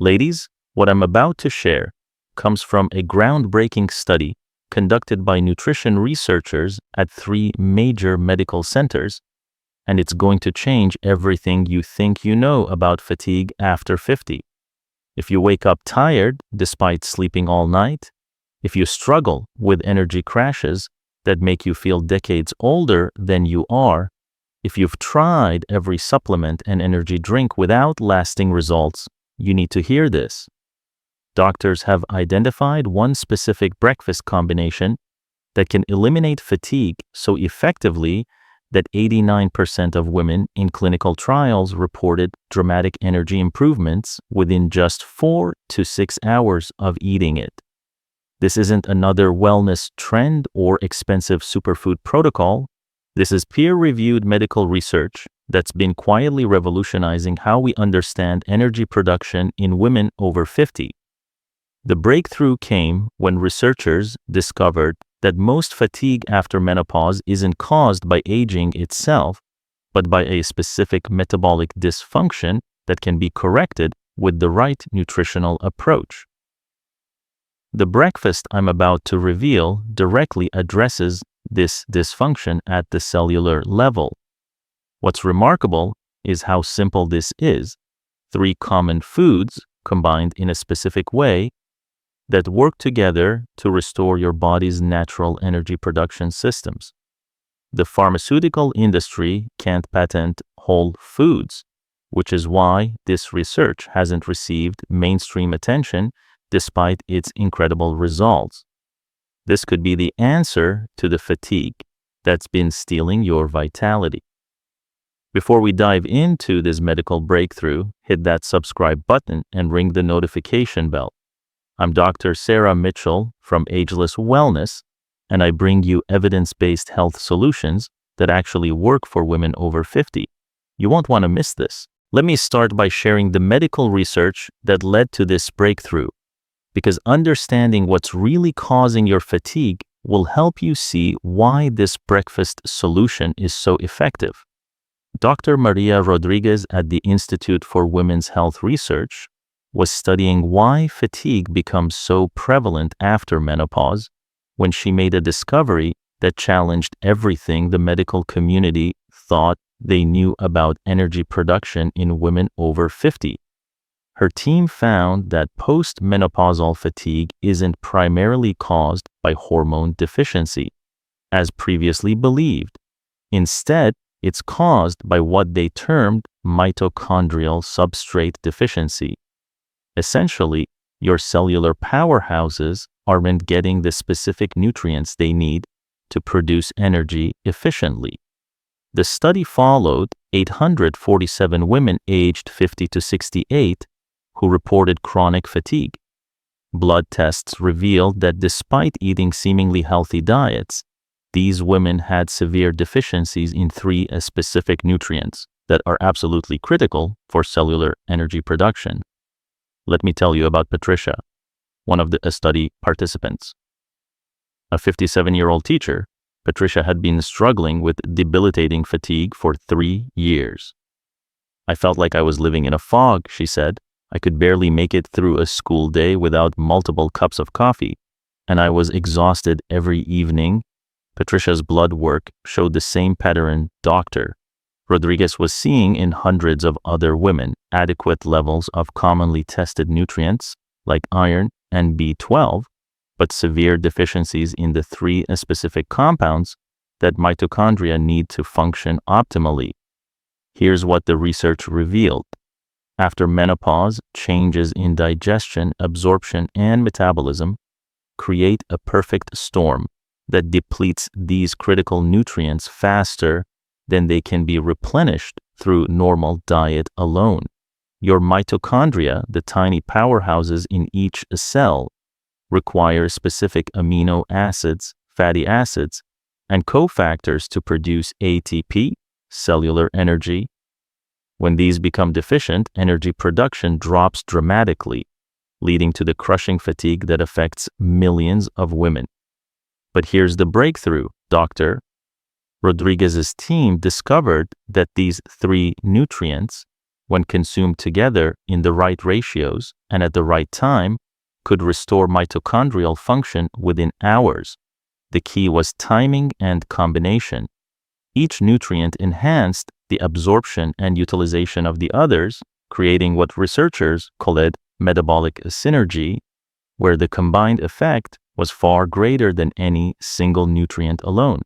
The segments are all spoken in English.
Ladies, what I'm about to share comes from a groundbreaking study conducted by nutrition researchers at three major medical centers, and it's going to change everything you think you know about fatigue after 50. If you wake up tired despite sleeping all night, if you struggle with energy crashes that make you feel decades older than you are, if you've tried every supplement and energy drink without lasting results, you need to hear this. Doctors have identified one specific breakfast combination that can eliminate fatigue so effectively that 89% of women in clinical trials reported dramatic energy improvements within just 4 to 6 hours of eating it. This isn't another wellness trend or expensive superfood protocol. This is peer-reviewed medical research that's been quietly revolutionizing how we understand energy production in women over 50. The breakthrough came when researchers discovered that most fatigue after menopause isn't caused by aging itself, but by a specific metabolic dysfunction that can be corrected with the right nutritional approach. The breakfast I'm about to reveal directly addresses this dysfunction at the cellular level. What's remarkable is how simple this is: three common foods combined in a specific way that work together to restore your body's natural energy production systems. The pharmaceutical industry can't patent whole foods, which is why this research hasn't received mainstream attention despite its incredible results. This could be the answer to the fatigue that's been stealing your vitality. Before we dive into this medical breakthrough, hit that subscribe button and ring the notification bell. I'm Dr. Sarah Mitchell from Ageless Wellness, and I bring you evidence-based health solutions that actually work for women over 50. You won't want to miss this. Let me start by sharing the medical research that led to this breakthrough, because understanding what's really causing your fatigue will help you see why this breakfast solution is so effective. Dr. Maria Rodriguez at the Institute for Women's Health Research was studying why fatigue becomes so prevalent after menopause when she made a discovery that challenged everything the medical community thought they knew about energy production in women over 50. Her team found that postmenopausal fatigue isn't primarily caused by hormone deficiency, as previously believed. Instead, it's caused by what they termed mitochondrial substrate deficiency. Essentially, your cellular powerhouses aren't getting the specific nutrients they need to produce energy efficiently. The study followed 847 women aged 50 to 68 who reported chronic fatigue. Blood tests revealed that despite eating seemingly healthy diets, these women had severe deficiencies in three specific nutrients that are absolutely critical for cellular energy production. Let me tell you about Patricia, one of the study participants. A 57-year-old teacher, Patricia had been struggling with debilitating fatigue for 3 years. "I felt like I was living in a fog," she said. "I could barely make it through a school day without multiple cups of coffee, and I was exhausted every evening." Patricia's blood work showed the same pattern Dr. Rodriguez was seeing in hundreds of other women: adequate levels of commonly tested nutrients like iron and B12, but severe deficiencies in the three specific compounds that mitochondria need to function optimally. Here's what the research revealed. After menopause, changes in digestion, absorption, and metabolism create a perfect storm that depletes these critical nutrients faster than they can be replenished through normal diet alone. Your mitochondria, the tiny powerhouses in each cell, require specific amino acids, fatty acids, and cofactors to produce ATP, cellular energy. When these become deficient, energy production drops dramatically, leading to the crushing fatigue that affects millions of women. But here's the breakthrough. Dr. Rodriguez's team discovered that these three nutrients when consumed together in the right ratios and at the right time, could restore mitochondrial function within hours. The key was timing and combination. Each nutrient enhanced the absorption and utilization of the others, creating what researchers called metabolic synergy, where the combined effect was far greater than any single nutrient alone.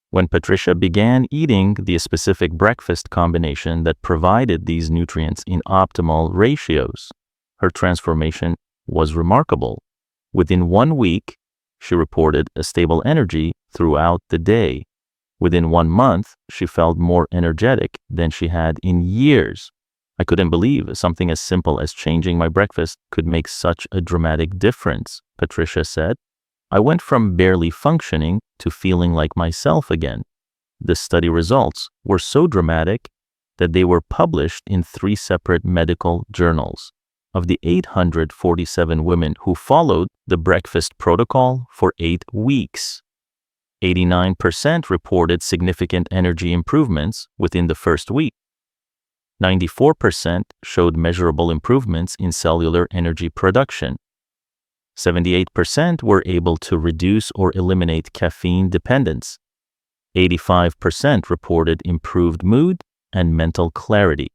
When Patricia began eating the specific breakfast combination that provided these nutrients in optimal ratios, her transformation was remarkable. Within 1 week, she reported a stable energy throughout the day. Within 1 month, she felt more energetic than she had in years. I couldn't believe something as simple as changing my breakfast could make such a dramatic difference, Patricia said. I went from barely functioning to feeling like myself again. The study results were so dramatic that they were published in 3 separate medical journals. Of the 847 women who followed the breakfast protocol for 8 weeks, 89% reported significant energy improvements within the first week. 94% showed measurable improvements in cellular energy production. 78% were able to reduce or eliminate caffeine dependence. 85% reported improved mood and mental clarity.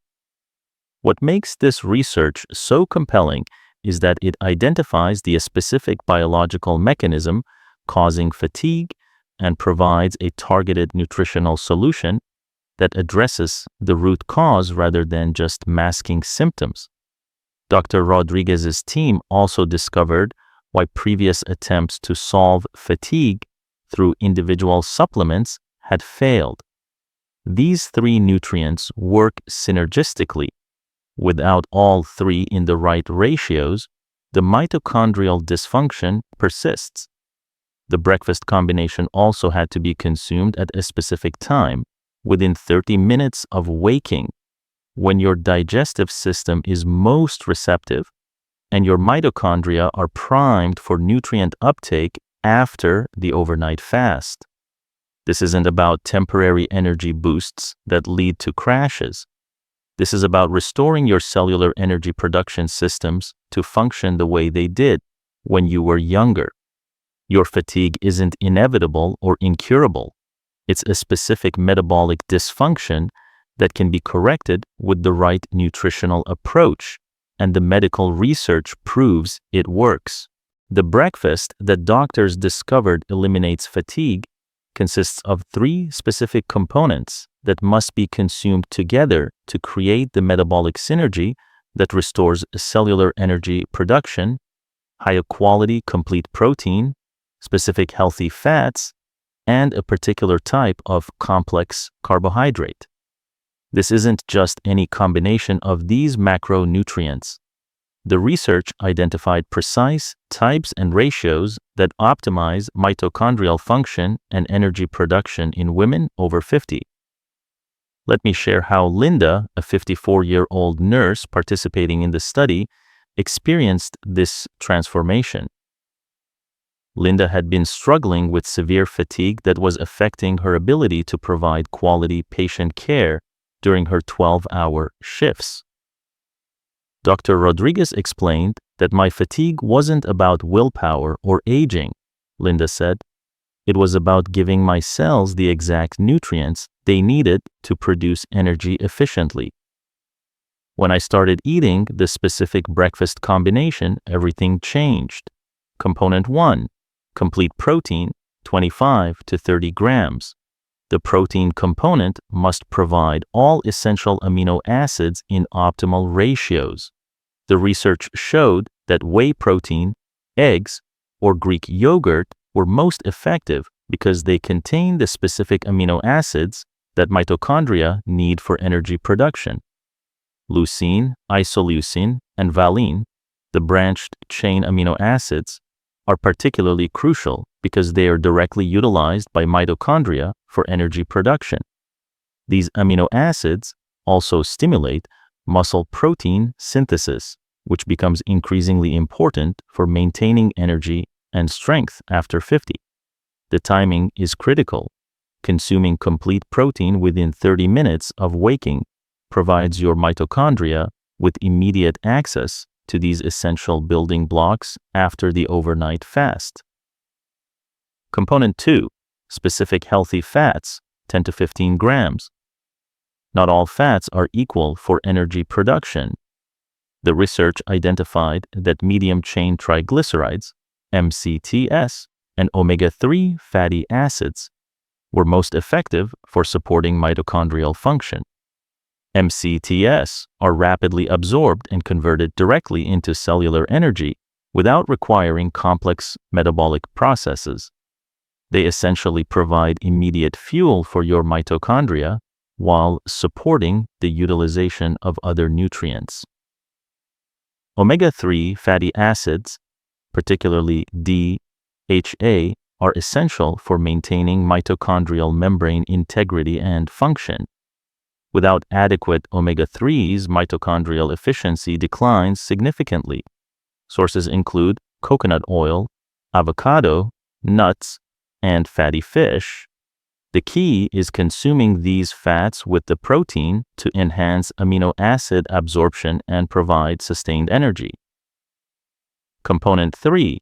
What makes this research so compelling is that it identifies the specific biological mechanism causing fatigue and provides a targeted nutritional solution that addresses the root cause rather than just masking symptoms. Dr. Rodriguez's team also discovered why previous attempts to solve fatigue through individual supplements had failed. These 3 nutrients work synergistically. Without all 3 in the right ratios, the mitochondrial dysfunction persists. The breakfast combination also had to be consumed at a specific time, within 30 minutes of waking, when your digestive system is most receptive and your mitochondria are primed for nutrient uptake after the overnight fast. This isn't about temporary energy boosts that lead to crashes. This is about restoring your cellular energy production systems to function the way they did when you were younger. Your fatigue isn't inevitable or incurable. It's a specific metabolic dysfunction that can be corrected with the right nutritional approach, and the medical research proves it works. The breakfast that doctors discovered eliminates fatigue consists of 3 specific components that must be consumed together to create the metabolic synergy that restores cellular energy production, higher quality complete protein, specific healthy fats, and a particular type of complex carbohydrate. This isn't just any combination of these macronutrients. The research identified precise types and ratios that optimize mitochondrial function and energy production in women over 50. Let me share how Linda, a 54-year-old nurse participating in the study, experienced this transformation. Linda had been struggling with severe fatigue that was affecting her ability to provide quality patient care during her 12-hour shifts. Dr. Rodriguez explained that my fatigue wasn't about willpower or aging, Linda said. It was about giving my cells the exact nutrients they needed to produce energy efficiently. When I started eating the specific breakfast combination, everything changed. Component 1, complete protein, 25 to 30 grams. The protein component must provide all essential amino acids in optimal ratios. The research showed that whey protein, eggs, or Greek yogurt were most effective because they contain the specific amino acids that mitochondria need for energy production. Leucine, isoleucine, and valine, the branched chain amino acids, are particularly crucial because they are directly utilized by mitochondria for energy production. These amino acids also stimulate muscle protein synthesis, which becomes increasingly important for maintaining energy and strength after 50. The timing is critical. Consuming complete protein within 30 minutes of waking provides your mitochondria with immediate access to these essential building blocks after the overnight fast. Component 2. Specific healthy fats, 10 to 15 grams. Not all fats are equal for energy production. The research identified that medium-chain triglycerides, MCTs, and omega-3 fatty acids were most effective for supporting mitochondrial function. MCTs are rapidly absorbed and converted directly into cellular energy without requiring complex metabolic processes. They essentially provide immediate fuel for your mitochondria while supporting the utilization of other nutrients. Omega-3 fatty acids, particularly DHA, are essential for maintaining mitochondrial membrane integrity and function. Without adequate omega-3s, mitochondrial efficiency declines significantly. Sources include coconut oil, avocado, nuts, and fatty fish. The key is consuming these fats with the protein to enhance amino acid absorption and provide sustained energy. Component 3.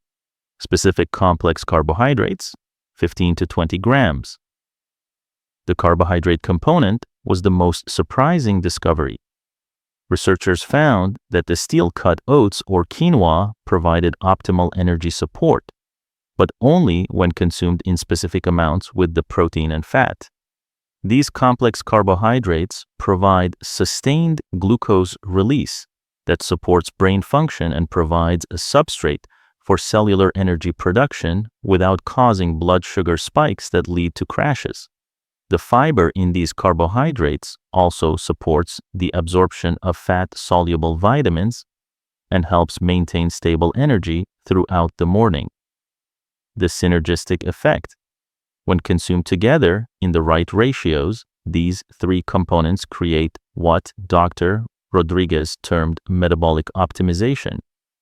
Specific complex carbohydrates, 15 to 20 grams. The carbohydrate component was the most surprising discovery. Researchers found that the steel-cut oats or quinoa provided optimal energy support, but only when consumed in specific amounts with the protein and fat. These complex carbohydrates provide sustained glucose release that supports brain function and provides a substrate for cellular energy production without causing blood sugar spikes that lead to crashes. The fiber in these carbohydrates also supports the absorption of fat-soluble vitamins and helps maintain stable energy throughout the morning. The synergistic effect. When consumed together in the right ratios, these three components create what Dr. Rodriguez termed metabolic optimization.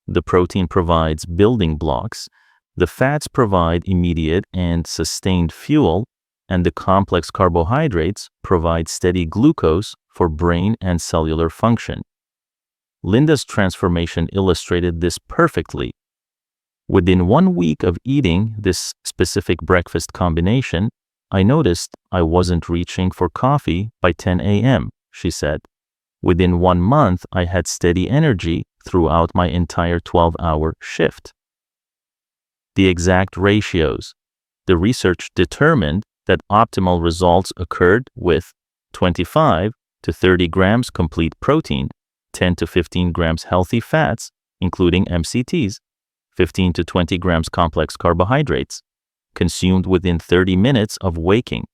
The protein provides building blocks, the fats provide immediate and sustained fuel, and the complex carbohydrates provide steady glucose for brain and cellular function. Linda's transformation illustrated this perfectly. Within 1 week of eating this specific breakfast combination, I noticed I wasn't reaching for coffee by 10 a.m., she said. Within 1 month, I had steady energy throughout my entire 12-hour shift. The exact ratios. The research determined that optimal results occurred with 25 to 30 grams complete protein, 10 to 15 grams healthy fats, including MCTs, 15 to 20 grams complex carbohydrates, consumed within 30 minutes of waking.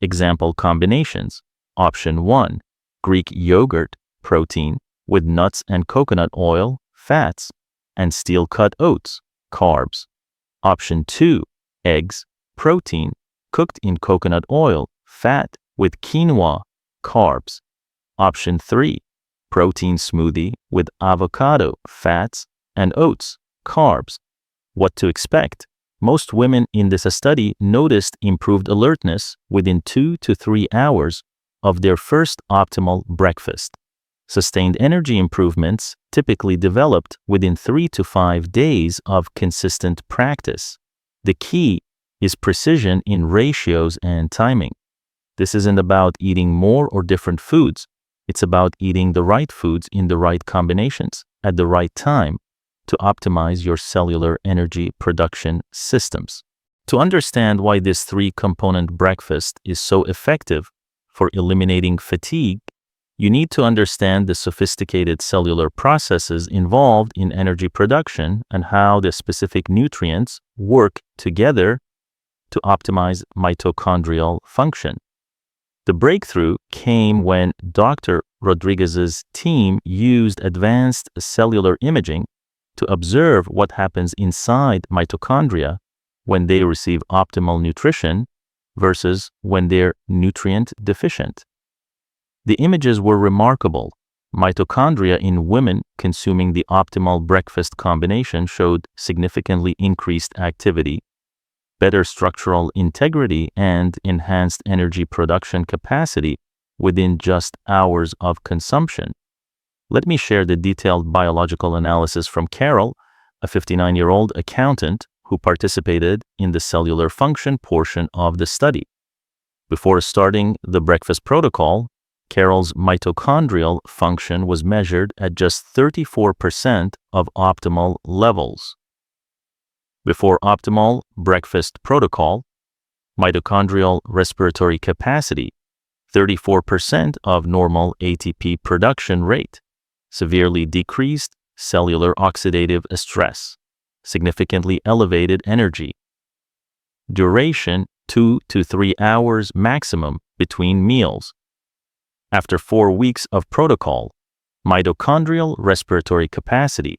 Example combinations. Option 1, Greek yogurt, protein, with nuts and coconut oil, fats, and steel-cut oats, carbs. Option 2, eggs, protein, cooked in coconut oil, fat, with quinoa, carbs. Option 3, protein smoothie with avocado, fats, and oats, carbs. What to expect? Most women in this study noticed improved alertness within 2 to 3 hours of their first optimal breakfast. Sustained energy improvements typically developed within 3 to 5 days of consistent practice. The key is precision in ratios and timing. This isn't about eating more or different foods. It's about eating the right foods in the right combinations at the right time to optimize your cellular energy production systems. To understand why this 3-component breakfast is so effective for eliminating fatigue, you need to understand the sophisticated cellular processes involved in energy production and how the specific nutrients work together to optimize mitochondrial function. The breakthrough came when Dr. Rodriguez's team used advanced cellular imaging to observe what happens inside mitochondria when they receive optimal nutrition versus when they're nutrient deficient. The images were remarkable. Mitochondria in women consuming the optimal breakfast combination showed significantly increased activity, better structural integrity, and enhanced energy production capacity within just hours of consumption. Let me share the detailed biological analysis from Carol, a 59-year-old accountant who participated in the cellular function portion of the study. Before starting the breakfast protocol, Carol's mitochondrial function was measured at just 34% of optimal levels. Before optimal breakfast protocol, mitochondrial respiratory capacity, 34% of normal ATP production rate, severely decreased cellular oxidative stress, significantly elevated energy. Duration 2 to 3 hours maximum between meals. After 4 weeks of protocol, mitochondrial respiratory capacity,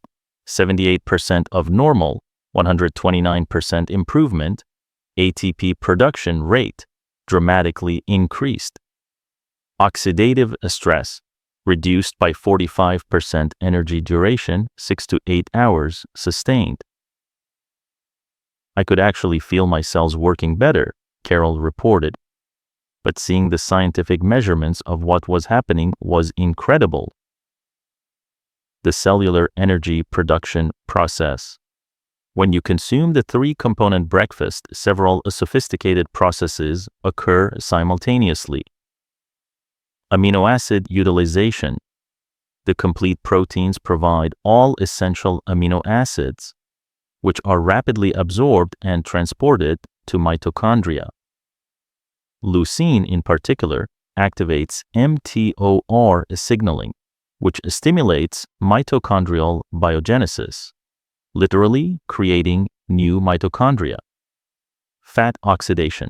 78% of normal, 129% improvement, ATP production rate dramatically increased. Oxidative stress reduced by 45%, energy duration 6 to 8 hours sustained. I could actually feel my cells working better, Carol reported. But seeing the scientific measurements of what was happening was incredible. The cellular energy production process. When you consume the 3-component breakfast, several sophisticated processes occur simultaneously. Amino acid utilization. The complete proteins provide all essential amino acids, which are rapidly absorbed and transported to mitochondria. Leucine, in particular, activates mTOR signaling, which stimulates mitochondrial biogenesis, literally creating new mitochondria. Fat oxidation.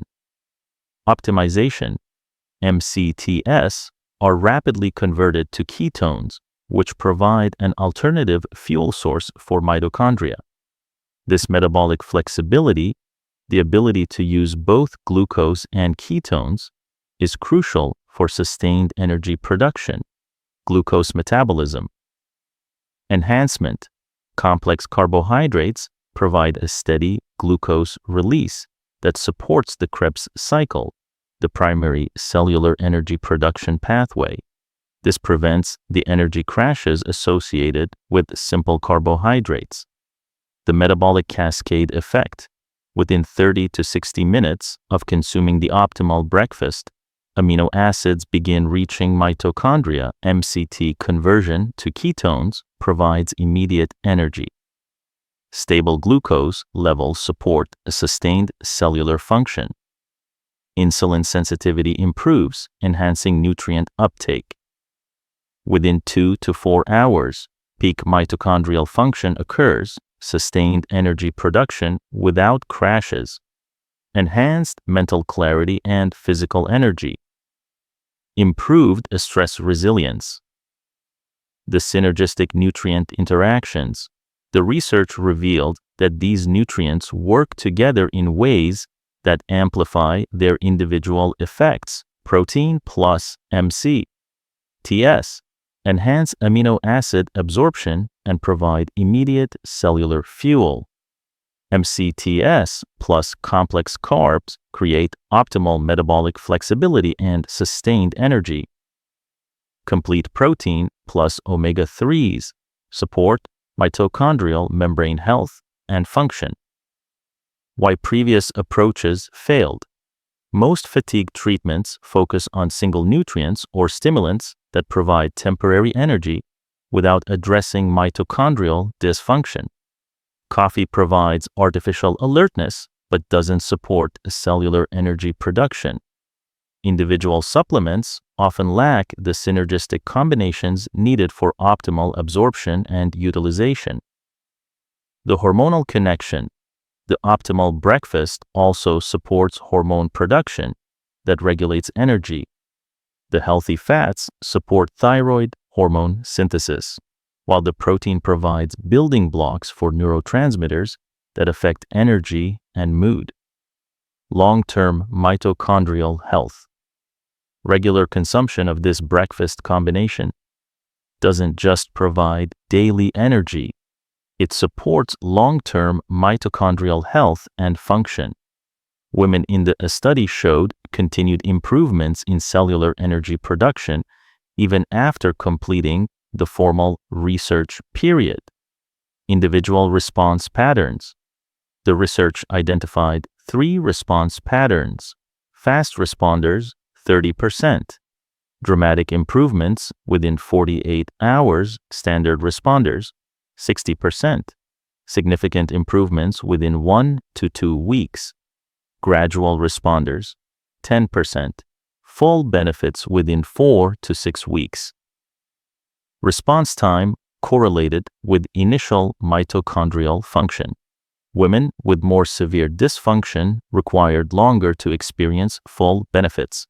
Optimization, MCTs, are rapidly converted to ketones, which provide an alternative fuel source for mitochondria. This metabolic flexibility, the ability to use both glucose and ketones, is crucial for sustained energy production, glucose metabolism. Enhancement. Complex carbohydrates provide a steady glucose release that supports the Krebs cycle, the primary cellular energy production pathway. This prevents the energy crashes associated with simple carbohydrates. The metabolic cascade effect. Within 30 to 60 minutes of consuming the optimal breakfast, amino acids begin reaching mitochondria. MCT conversion to ketones provides immediate energy. Stable glucose levels support a sustained cellular function. Insulin sensitivity improves, enhancing nutrient uptake. Within 2 to 4 hours, peak mitochondrial function occurs, sustained energy production without crashes, enhanced mental clarity and physical energy, improved stress resilience. The synergistic nutrient interactions. The research revealed that these nutrients work together in ways that amplify their individual effects. Protein plus MCTs enhance amino acid absorption and provide immediate cellular fuel. MCTs plus complex carbs create optimal metabolic flexibility and sustained energy. Complete protein plus omega-3s support mitochondrial membrane health and function. Why previous approaches failed. Most fatigue treatments focus on single nutrients or stimulants that provide temporary energy without addressing mitochondrial dysfunction. Coffee provides artificial alertness but doesn't support cellular energy production. Individual supplements often lack the synergistic combinations needed for optimal absorption and utilization. The hormonal connection. The optimal breakfast also supports hormone production that regulates energy. The healthy fats support thyroid hormone synthesis, while the protein provides building blocks for neurotransmitters that affect energy and mood. Long-term mitochondrial health. Regular consumption of this breakfast combination doesn't just provide daily energy, it supports long-term mitochondrial health and function. Women in the study showed continued improvements in cellular energy production even after completing the formal research period. Individual response patterns. The research identified 3 response patterns: fast responders, 30%, dramatic improvements within 48 hours, standard responders, 60%, significant improvements within 1 to 2 weeks, gradual responders, 10%, full benefits within 4 to 6 weeks. Response time correlated with initial mitochondrial function. Women with more severe dysfunction required longer to experience full benefits.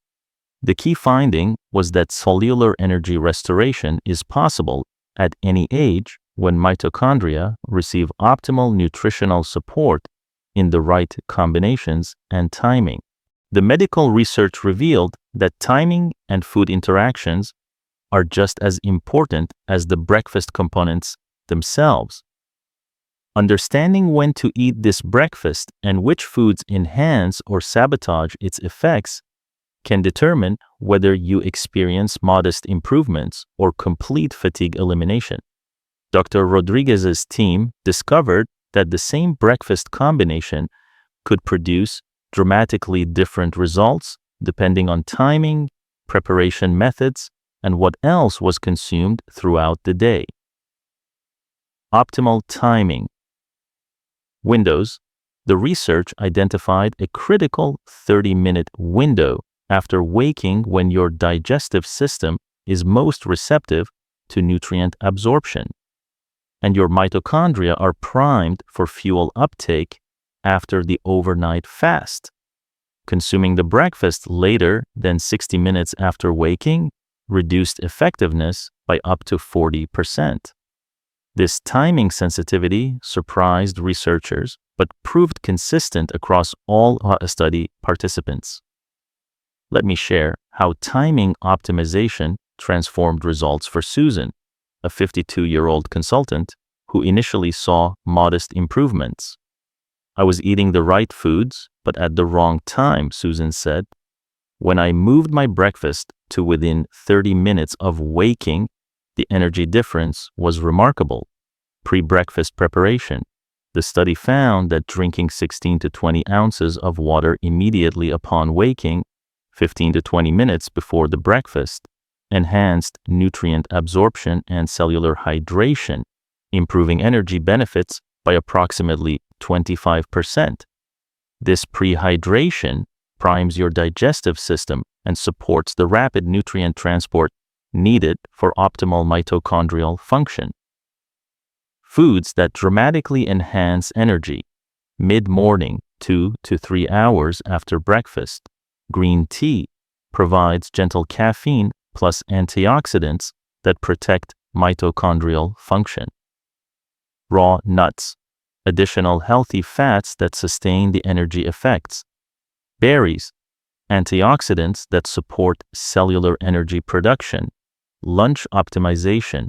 The key finding was that cellular energy restoration is possible at any age when mitochondria receive optimal nutritional support in the right combinations and timing. The medical research revealed that timing and food interactions are just as important as the breakfast components themselves. Understanding when to eat this breakfast and which foods enhance or sabotage its effects can determine whether you experience modest improvements or complete fatigue elimination. Dr. Rodriguez's team discovered that the same breakfast combination could produce dramatically different results depending on timing, preparation methods, and what else was consumed throughout the day. Optimal timing. Windows. The research identified a critical 30-minute window after waking when your digestive system is most receptive to nutrient absorption, and your mitochondria are primed for fuel uptake after the overnight fast. Consuming the breakfast later than 60 minutes after waking reduced effectiveness by up to 40%. This timing sensitivity surprised researchers but proved consistent across all study participants. Let me share how timing optimization transformed results for Susan, a 52-year-old consultant who initially saw modest improvements. I was eating the right foods, but at the wrong time, Susan said. When I moved my breakfast to within 30 minutes of waking, the energy difference was remarkable. Pre-breakfast preparation. The study found that drinking 16 to 20 ounces of water immediately upon waking, 15 to 20 minutes before the breakfast, enhanced nutrient absorption and cellular hydration, improving energy benefits by approximately 25%. This prehydration primes your digestive system and supports the rapid nutrient transport needed for optimal mitochondrial function. Foods that dramatically enhance energy. Mid-morning, 2 to 3 hours after breakfast. Green tea provides gentle caffeine plus antioxidants that protect mitochondrial function. Raw nuts, additional healthy fats that sustain the energy effects. Berries, antioxidants that support cellular energy production. Lunch optimization.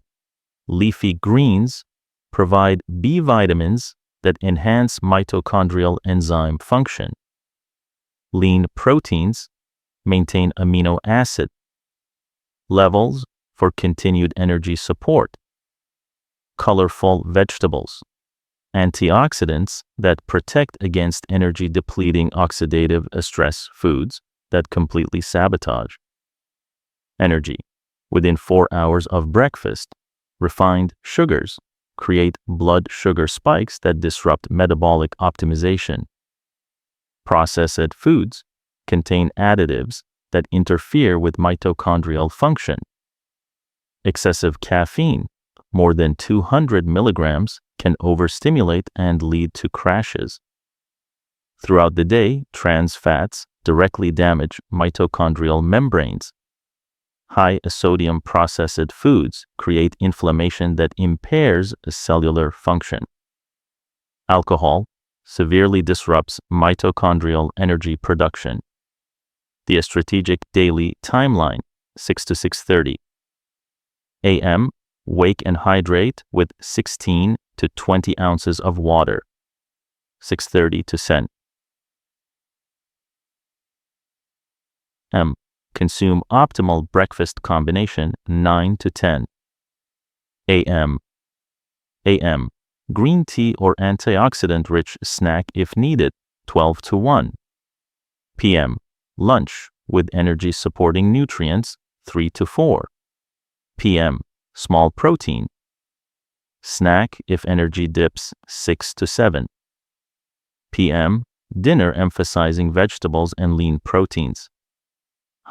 Leafy greens provide B vitamins that enhance mitochondrial enzyme function. Lean proteins maintain amino acid levels for continued energy support. Colorful vegetables, antioxidants that protect against energy-depleting oxidative stress foods that completely sabotage energy. Within 4 hours of breakfast, refined sugars create blood sugar spikes that disrupt metabolic optimization. Processed foods contain additives that interfere with mitochondrial function. Excessive caffeine, more than 200 milligrams, can overstimulate and lead to crashes. Throughout the day, trans fats directly damage mitochondrial membranes. High sodium processed foods create inflammation that impairs cellular function. Alcohol severely disrupts mitochondrial energy production. The strategic daily timeline, 6 to 6:30 a.m., wake and hydrate with 16 to 20 ounces of water. 6:30 to 10 p.m. Consume optimal breakfast combination 9 to 10 a.m. a.m. Green tea or antioxidant-rich snack if needed 12 to 1 p.m. Lunch with energy-supporting nutrients 3 to 4 p.m. Small protein snack if energy dips 6 to 7 p.m. Dinner emphasizing vegetables and lean proteins.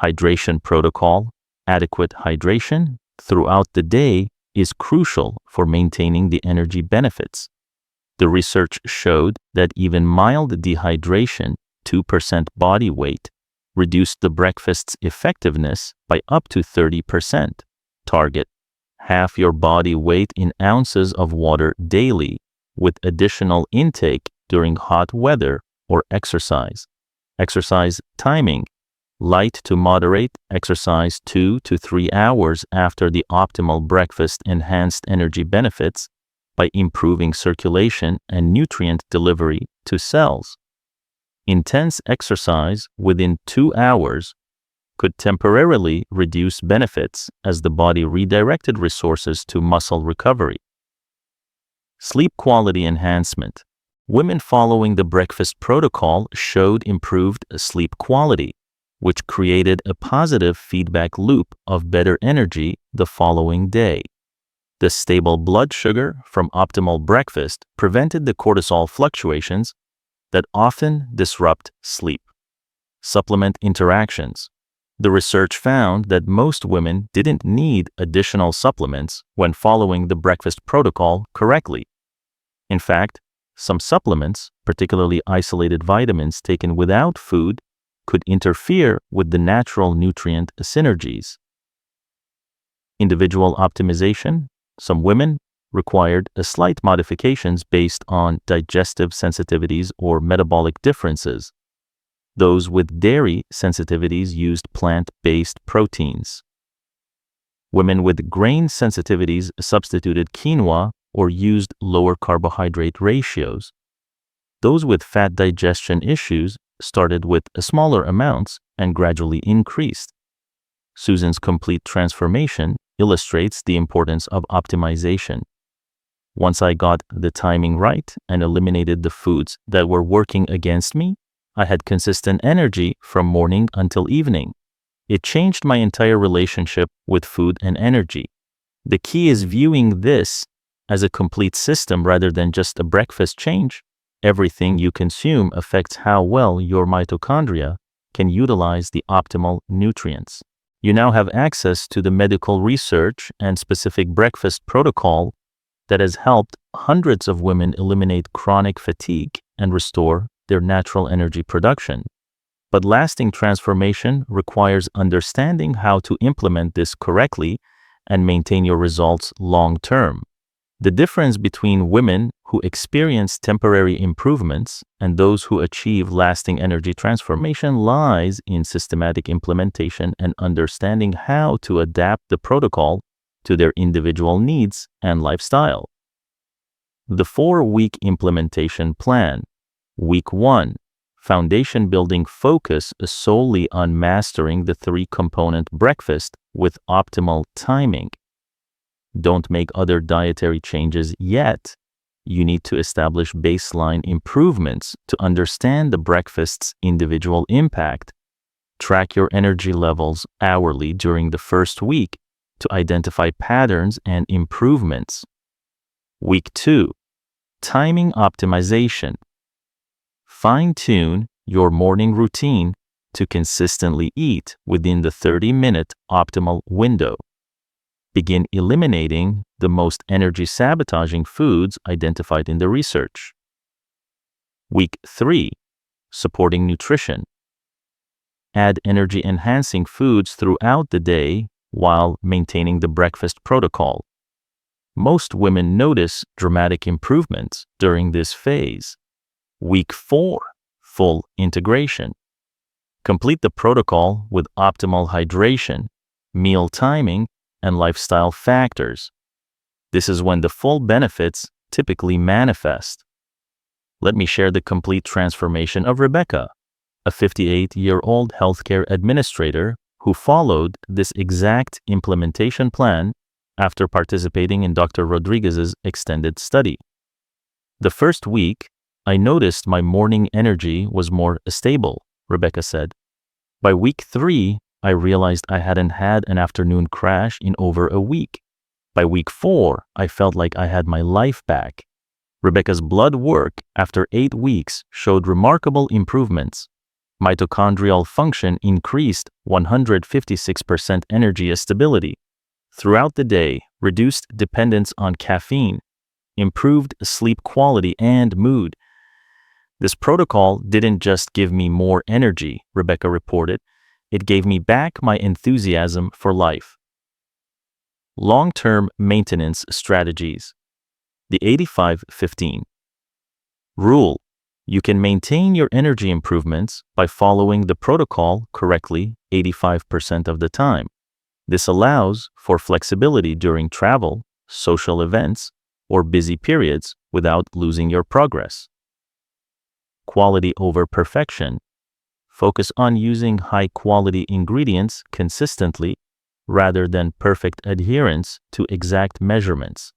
Hydration protocol. Adequate hydration throughout the day is crucial for maintaining the energy benefits. The research showed that even mild dehydration, 2% body weight, reduced the breakfast's effectiveness by up to 30%. Target: half your body weight in ounces of water daily, with additional intake during hot weather or exercise. Exercise timing: light to moderate exercise 2 to 3 hours after the optimal breakfast enhanced energy benefits by improving circulation and nutrient delivery to cells. Intense exercise within 2 hours could temporarily reduce benefits as the body redirected resources to muscle recovery. Sleep quality enhancement. Women following the breakfast protocol showed improved sleep quality, which created a positive feedback loop of better energy the following day. The stable blood sugar from optimal breakfast prevented the cortisol fluctuations that often disrupt sleep. Supplement interactions. The research found that most women didn't need additional supplements when following the breakfast protocol correctly. In fact, some supplements, particularly isolated vitamins taken without food, could interfere with the natural nutrient synergies. Individual optimization. Some women required slight modifications based on digestive sensitivities or metabolic differences. Those with dairy sensitivities used plant-based proteins. Women with grain sensitivities substituted quinoa or used lower carbohydrate ratios. Those with fat digestion issues started with smaller amounts and gradually increased. Susan's complete transformation illustrates the importance of optimization. Once I got the timing right and eliminated the foods that were working against me, I had consistent energy from morning until evening. It changed my entire relationship with food and energy. The key is viewing this as a complete system rather than just a breakfast change. Everything you consume affects how well your mitochondria can utilize the optimal nutrients. You now have access to the medical research and specific breakfast protocol that has helped hundreds of women eliminate chronic fatigue and restore their natural energy production. But lasting transformation requires understanding how to implement this correctly and maintain your results long term. The difference between women who experience temporary improvements and those who achieve lasting energy transformation lies in systematic implementation and understanding how to adapt the protocol to their individual needs and lifestyle. The 4-week implementation plan. Week 1. Foundation building focus solely on mastering the 3-component breakfast with optimal timing. Don't make other dietary changes yet. You need to establish baseline improvements to understand the breakfast's individual impact. Track your energy levels hourly during the first week to identify patterns and improvements. Week 2. Timing optimization. Fine-tune your morning routine to consistently eat within the 30-minute optimal window. Begin eliminating the most energy-sabotaging foods identified in the research. Week 3. Supporting nutrition. Add energy-enhancing foods throughout the day while maintaining the breakfast protocol. Most women notice dramatic improvements during this phase. Week 4. Full integration. Complete the protocol with optimal hydration, meal timing, and lifestyle factors. This is when the full benefits typically manifest. Let me share the complete transformation of Rebecca. a 58-year-old healthcare administrator who followed this exact implementation plan after participating in Dr. Rodriguez's extended study. The first week, I noticed my morning energy was more stable, Rebecca said. By week 3, I realized I hadn't had an afternoon crash in over a week. By week 4, I felt like I had my life back. Rebecca's blood work after 8 weeks showed remarkable improvements. Mitochondrial function increased 156% energy stability throughout the day, reduced dependence on caffeine, improved sleep quality and mood. This protocol didn't just give me more energy, Rebecca reported. It gave me back my enthusiasm for life. Long-term maintenance strategies. The 85-15 rule. You can maintain your energy improvements by following the protocol correctly 85% of the time. This allows for flexibility during travel, social events, or busy periods without losing your progress. Quality over perfection. Focus on using high-quality ingredients consistently rather than perfect adherence to exact measurements.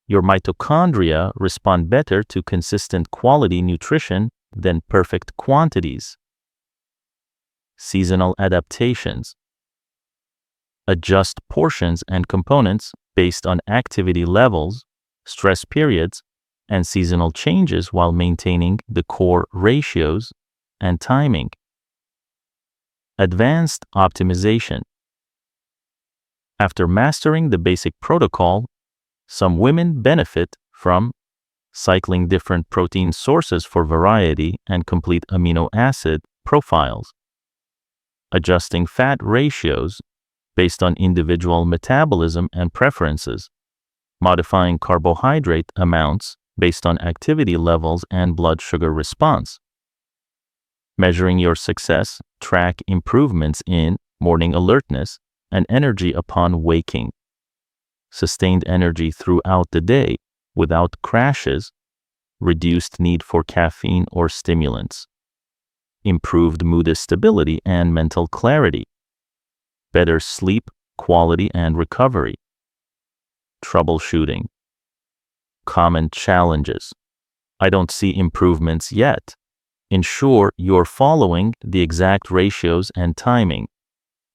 Your mitochondria respond better to consistent quality nutrition than perfect quantities. Seasonal adaptations. Adjust portions and components based on activity levels, stress periods, and seasonal changes while maintaining the core ratios and timing. Advanced optimization. After mastering the basic protocol, some women benefit from cycling different protein sources for variety and complete amino acid profiles, adjusting fat ratios based on individual metabolism and preferences, modifying carbohydrate amounts based on activity levels and blood sugar response. Measuring your success, track improvements in morning alertness and energy upon waking. Sustained energy throughout the day without crashes, reduced need for caffeine or stimulants, improved mood stability and mental clarity, better sleep quality and recovery. Troubleshooting. Common challenges. I don't see improvements yet. Ensure you're following the exact ratios and timing.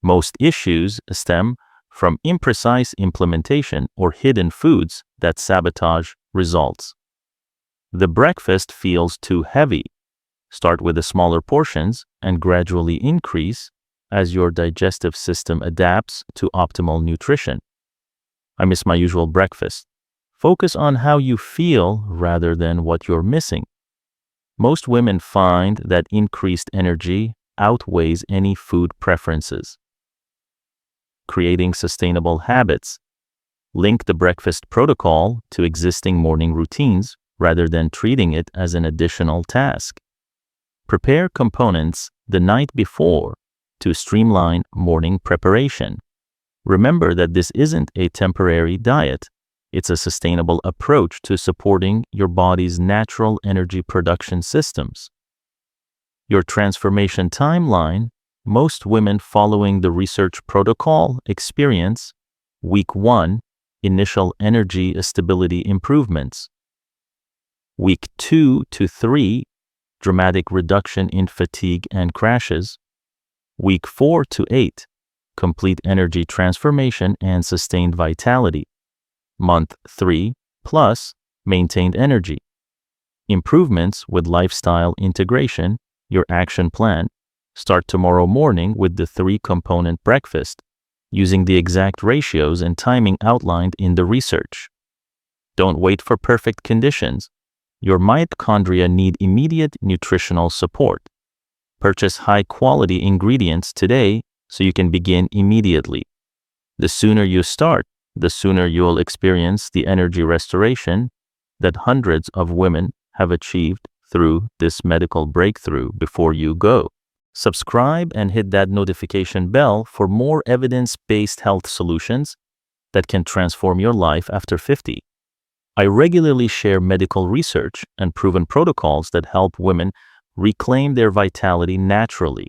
Most issues stem from imprecise implementation or hidden foods that sabotage results. The breakfast feels too heavy. Start with the smaller portions and gradually increase as your digestive system adapts to optimal nutrition. I miss my usual breakfast. Focus on how you feel rather than what you're missing. Most women find that increased energy outweighs any food preferences. Creating sustainable habits. Link the breakfast protocol to existing morning routines rather than treating it as an additional task. Prepare components the night before to streamline morning preparation. Remember that this isn't a temporary diet. It's a sustainable approach to supporting your body's natural energy production systems. Your transformation timeline. Most women following the research protocol experience Week 1, initial energy stability improvements. Week 2 to 3, dramatic reduction in fatigue and crashes. Week 4 to 8, complete energy transformation and sustained vitality. Month 3 plus maintained energy. Improvements with lifestyle integration, your action plan. Start tomorrow morning with the 3-component breakfast, using the exact ratios and timing outlined in the research. Don't wait for perfect conditions. Your mitochondria need immediate nutritional support. Purchase high-quality ingredients today so you can begin immediately. The sooner you start, the sooner you'll experience the energy restoration that hundreds of women have achieved through this medical breakthrough before you go. Subscribe and hit that notification bell for more evidence-based health solutions that can transform your life after 50. I regularly share medical research and proven protocols that help women reclaim their vitality naturally.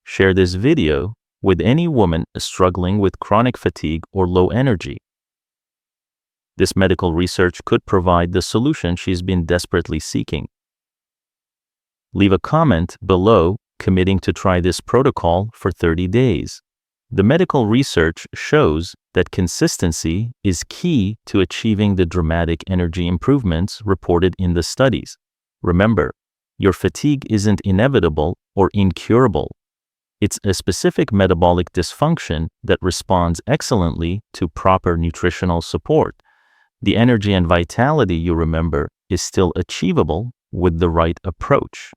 Share this video with any woman struggling with chronic fatigue or low energy. This medical research could provide the solution she's been desperately seeking. Leave a comment below committing to try this protocol for 30 days. The medical research shows that consistency is key to achieving the dramatic energy improvements reported in the studies. Remember, your fatigue isn't inevitable or incurable. It's a specific metabolic dysfunction that responds excellently to proper nutritional support. The energy and vitality you remember is still achievable with the right approach.